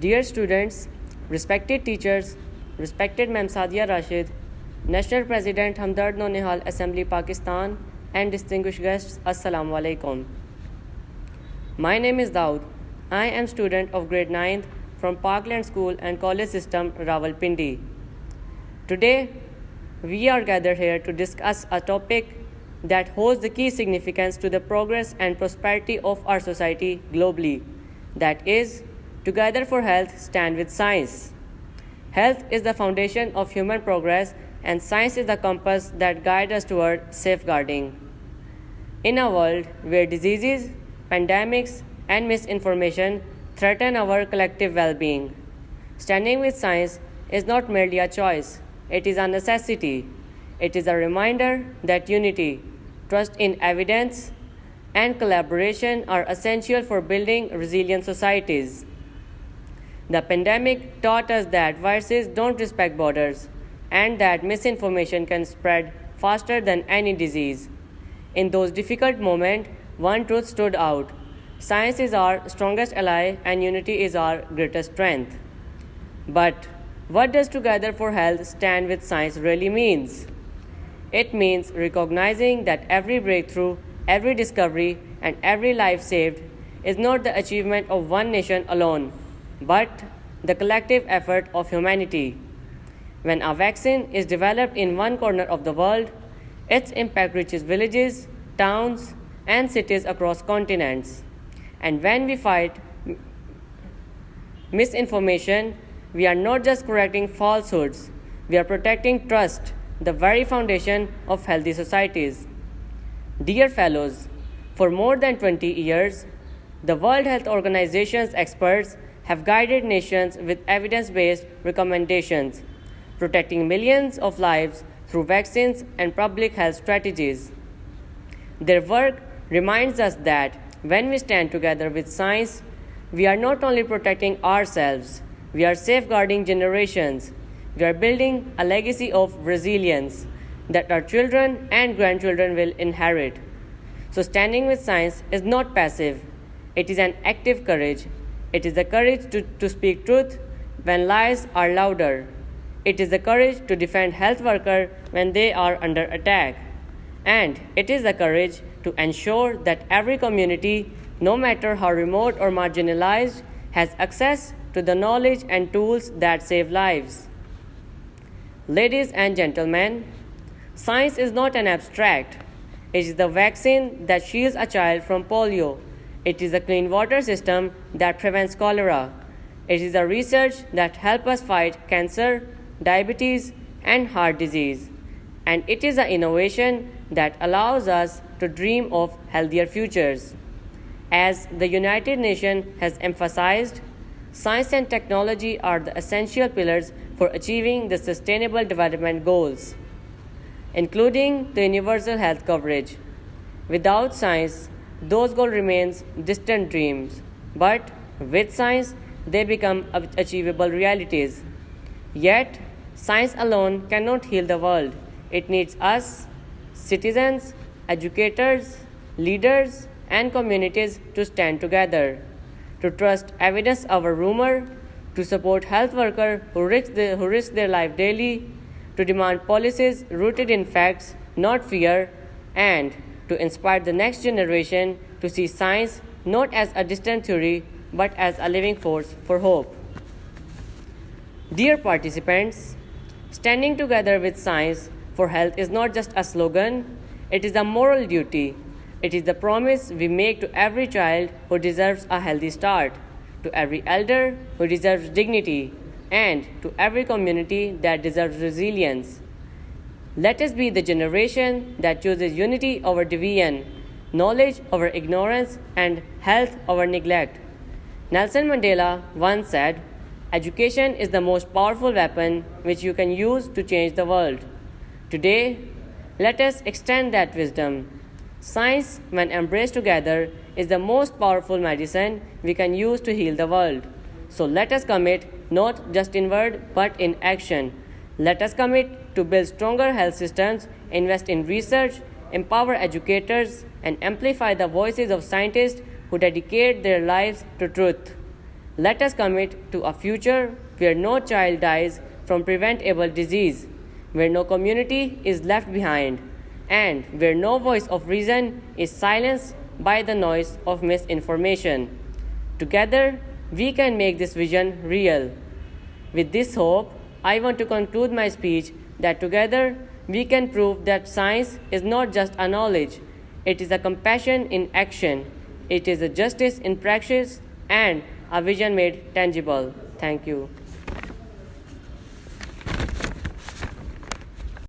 Dear students, respected teachers, respected Ma'am Sadia Rashid, National President Hamdard Nonehal Assembly Pakistan, and distinguished guests, Assalamu alaikum. My name is Daud. I am student of grade 9th from Parkland School and College System, Rawalpindi. Today, we are gathered here to discuss a topic that holds the key significance to the progress and prosperity of our society globally. That is, Together for Health, stand with science. Health is the foundation of human progress, and science is the compass that guides us toward safeguarding. In a world where diseases, pandemics, and misinformation threaten our collective well being, standing with science is not merely a choice, it is a necessity. It is a reminder that unity, trust in evidence, and collaboration are essential for building resilient societies. The pandemic taught us that viruses don't respect borders and that misinformation can spread faster than any disease. In those difficult moments, one truth stood out: science is our strongest ally and unity is our greatest strength. But what does Together for Health stand with science really means? It means recognizing that every breakthrough, every discovery, and every life saved is not the achievement of one nation alone, but the collective effort of humanity. When a vaccine is developed in one corner of the world, its impact reaches villages, towns, and cities across continents. And when we fight misinformation, we are not just correcting falsehoods, we are protecting trust, the very foundation of healthy societies. Dear fellows, for more than 20 years, the World Health Organization's experts have guided nations with evidence-based recommendations, protecting millions of lives through vaccines and public health strategies. Their work reminds us that when we stand together with science, we are not only protecting ourselves, we are safeguarding generations. We are building a legacy of resilience that our children and grandchildren will inherit. So standing with science is not passive, it is an active courage. It is the courage to speak truth when lies are louder. It is the courage to defend health workers when they are under attack. And it is the courage to ensure that every community, no matter how remote or marginalized, has access to the knowledge and tools that save lives. Ladies and gentlemen, science is not an abstract. It is the vaccine that shields a child from polio. It is a clean water system that prevents cholera. It is the research that helps us fight cancer, diabetes, and heart disease. And it is the innovation that allows us to dream of healthier futures. As the United Nations has emphasized, science and technology are the essential pillars for achieving the Sustainable Development Goals, including the universal health coverage. Without science, those goals remain distant dreams, but with science, they become achievable realities. Yet, science alone cannot heal the world. It needs us, citizens, educators, leaders, and communities to stand together, to trust evidence over rumor, to support health workers who risk their life daily, to demand policies rooted in facts, not fear, and to inspire the next generation to see science not as a distant theory but as a living force for hope. Dear participants, standing together with science for health is not just a slogan, it is a moral duty. It is the promise we make to every child who deserves a healthy start, to every elder who deserves dignity, and to every community that deserves resilience. Let us be the generation that chooses unity over division, knowledge over ignorance, and health over neglect. Nelson Mandela once said, "Education is the most powerful weapon which you can use to change the world." Today, let us extend that wisdom. Science, when embraced together, is the most powerful medicine we can use to heal the world. So let us commit not just in word but in action. Let us commit to build stronger health systems, invest in research, empower educators, and amplify the voices of scientists who dedicate their lives to truth. Let us commit to a future where no child dies from preventable disease, where no community is left behind, and where no voice of reason is silenced by the noise of misinformation. Together, we can make this vision real. With this hope, I want to conclude my speech that together we can prove that science is not just a knowledge, it is a compassion in action, it is a justice in practice, and a vision made tangible. Thank you.